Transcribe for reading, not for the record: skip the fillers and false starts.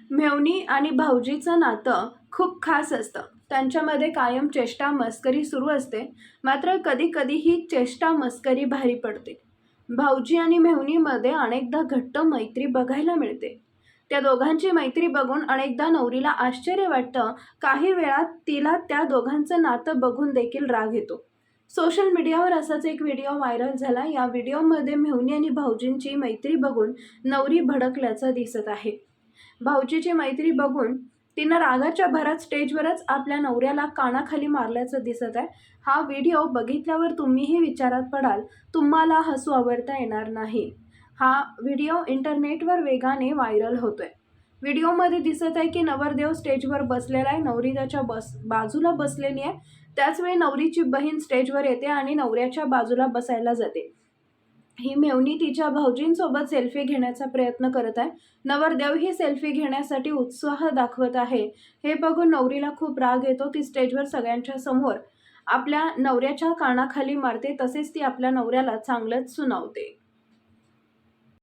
मेव्हणी आणि भाऊजीचं नातं खूप खास असतं. त्यांच्यामध्ये कायम चेष्टा मस्करी सुरू असते. मात्र कधी कधी ही चेष्टा मस्करी भारी पडते. भाऊजी आणि मेव्हणीमध्ये अनेकदा घट्ट मैत्री बघायला मिळते. त्या दोघांची मैत्री बघून अनेकदा नवरीला आश्चर्य वाटतं. काही वेळात तिला त्या दोघांचं नातं बघून देखील राग येतो. सोशल मीडियावर असाच एक व्हिडिओ व्हायरल झाला. या व्हिडिओमध्ये मेव्हणी आणि भाऊजींची मैत्री बघून नवरी भडकल्याचं दिसत आहे. भाऊजीची मैत्री बघून तिनं रागाच्या भरात स्टेजवरच आपल्या नवऱ्याला कानाखाली मारल्याचं दिसत आहे. हा व्हिडिओ बघितल्यावर तुम्हीही विचारात पडाल. तुम्हाला हसू आवरता येणार नाही. हा व्हिडिओ इंटरनेटवर वेगाने व्हायरल होतोय. व्हिडिओमध्ये दिसत आहे की नवरदेव स्टेजवर बसलेला आहे, नवरी त्याच्या बाजूला बसलेली आहे. त्याचवेळी नवरीची बहीण स्टेजवर येते आणि नवऱ्याच्या बाजूला बसायला जाते. ही मेव्हणी तिच्या भाऊजींसोबत सेल्फी घेण्याचा प्रयत्न करत आहे. नवरदेव ही सेल्फी घेण्यासाठी उत्साह दाखवत आहे. हे बघून नवरीला खूप राग येतो. ती स्टेजवर सगळ्यांच्या समोर आपल्या नवऱ्याच्या कानाखाली मारते. तसेच ती आपल्या नवऱ्याला चांगलंच सुनावते.